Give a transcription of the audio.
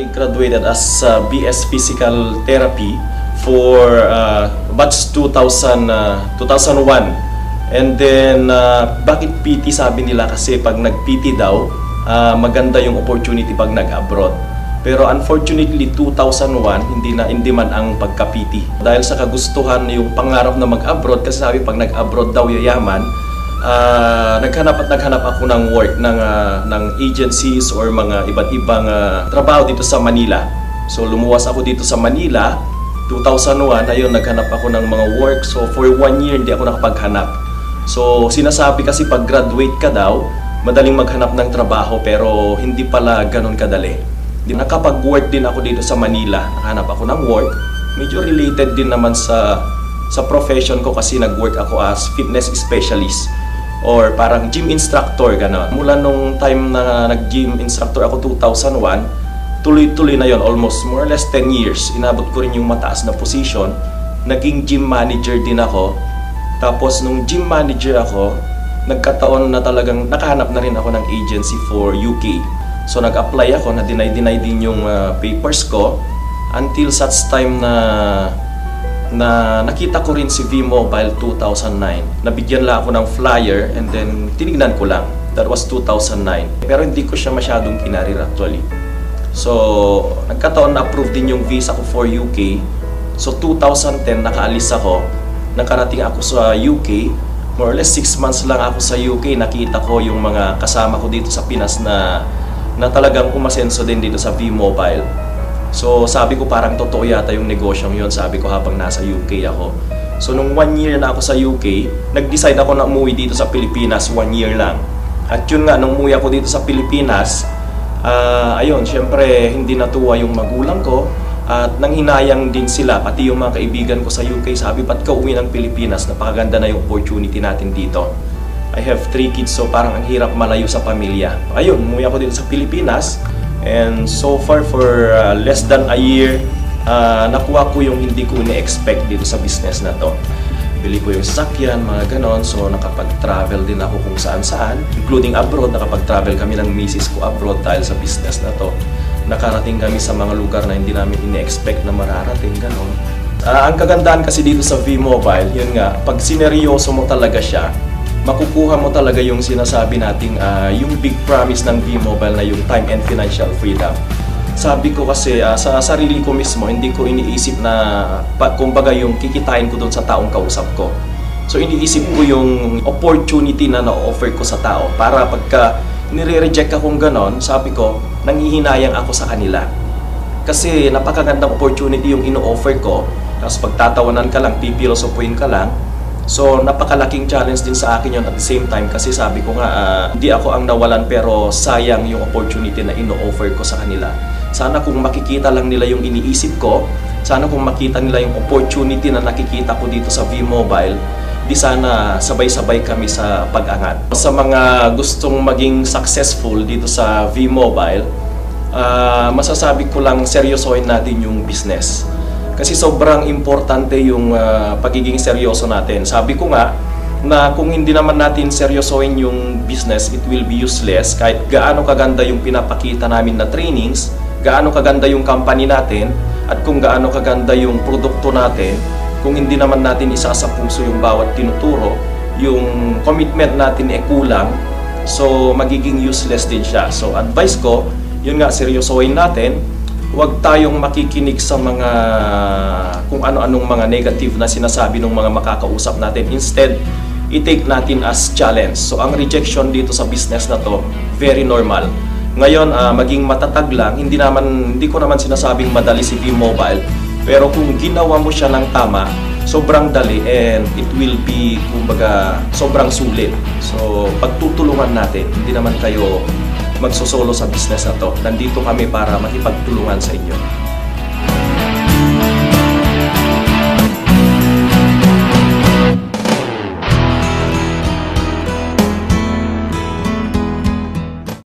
I graduated as BS Physical Therapy for batch 2001. And then, bakit PT sabi nila? Kasi pag nag-PT daw, maganda yung opportunity pag nag-abroad. Pero unfortunately, 2001, hindi man ang pagka-PT. Dahil sa kagustuhan yung pangarap na mag-abroad, kasi sabi pag nag-abroad daw yayaman, naghanap ako ng work ng agencies or mga iba't ibang trabaho dito sa Manila. So lumuwas ako dito sa Manila, 2001, ayun, naghanap ako ng mga work. So for 1 year, hindi ako nakapaghanap. So sinasabi kasi pag graduate ka daw, madaling maghanap ng trabaho, pero hindi pala ganun kadali. Nakapag-work din ako dito sa Manila, nakahanap ako ng work. Medyo related din naman sa profession ko kasi nag-work ako as fitness specialist or parang gym instructor, gano'n. Mula nung time na nag-gym instructor ako 2001, tuloy-tuloy na yon, almost more or less 10 years. Inabot ko rin yung mataas na position. Naging gym manager din ako. Tapos nung gym manager ako, nagkataon na talagang nakahanap na rin ako ng agency for UK. So nag-apply ako, na-deny din yung papers ko until such time na nakita ko rin si V-Mobile 2009. Nabigyan lang ako ng flyer and then tinignan ko lang. That was 2009. Pero hindi ko siya masyadong kinarir actually. So nagkataon na approve din yung visa ko for UK. So 2010 nakaalis ako. Nakarating ako sa UK. More or less 6 months lang ako sa UK. Nakita ko yung mga kasama ko dito sa Pinas na talagang umasenso din dito sa V-Mobile. So sabi ko parang totoo yata yung negosyong yun, sabi ko habang nasa UK ako. So nung 1 year na ako sa UK, nag-decide ako na umuwi dito sa Pilipinas, 1 year lang. At yun nga, nung umuwi ako dito sa Pilipinas, ayun, syempre hindi natuwa yung magulang ko at nanghinayang din sila, pati yung mga kaibigan ko sa UK, sabi ba't ka uwi ng Pilipinas, napakaganda na yung opportunity natin dito. I have 3 kids, so parang ang hirap malayo sa pamilya. Ayun, umuwi ako dito sa Pilipinas. And so far for less than a year, nakuha ko yung hindi ko ni-expect dito sa business na to. Bili ko yung sasakyan, mga ganon. So nakapag-travel din ako kung saan-saan, including abroad. Nakapag-travel kami ng misis ko abroad dahil sa business na to. Nakarating kami sa mga lugar na hindi namin ini-expect na mararating, ganon. Ang kagandahan kasi dito sa V-Mobile, yun nga, pag sineryoso mo talaga siya, makukuha mo talaga yung sinasabi nating yung big promise ng V-Mobile na yung time and financial freedom. Sabi ko kasi sa sarili ko mismo, hindi ko iniisip na kumbaga yung kikitain ko doon sa taong kausap ko. So iniisip ko yung opportunity na na-offer ko sa tao para pagka nire-reject akong ganon, sabi ko, nanghihinayang ako sa kanila. Kasi napakagandang opportunity yung ino-offer ko, tapos pagtatawanan ka lang, pipilosopuin ka lang. So napakalaking challenge din sa akin yun at the same time kasi sabi ko nga hindi ako ang nawalan pero sayang yung opportunity na ino-offer ko sa kanila. Sana kung makikita lang nila yung iniisip ko, sana kung makita nila yung opportunity na nakikita ko dito sa V-Mobile, di sana sabay-sabay kami sa pag-angat. Sa mga gustong maging successful dito sa V-Mobile, masasabi ko lang seryosohin natin yung business. Kasi sobrang importante yung pagiging seryoso natin. Sabi ko nga na kung hindi naman natin seryosohin yung business, it will be useless. Kahit gaano kaganda yung pinapakita namin na trainings, gaano kaganda yung company natin, at kung gaano kaganda yung produkto natin, kung hindi naman natin isa sa puso yung bawat tinuturo, yung commitment natin ay kulang, so magiging useless din siya. So advice ko, yun nga, seryosohin natin. Huwag tayong makikinig sa mga kung ano-anong mga negative na sinasabi ng mga makakausap natin. Instead, i-take natin as challenge. So ang rejection dito sa business na to, very normal. Ngayon, maging matatag lang. Hindi ko naman sinasabing madali si V-Mobile. Pero kung ginawa mo siya ng tama, sobrang dali and it will be, kumbaga, sobrang sulit. So pagtutulungan natin, hindi naman kayo magsosolo sa business na to. Nandito kami para makipagtulungan sa inyo.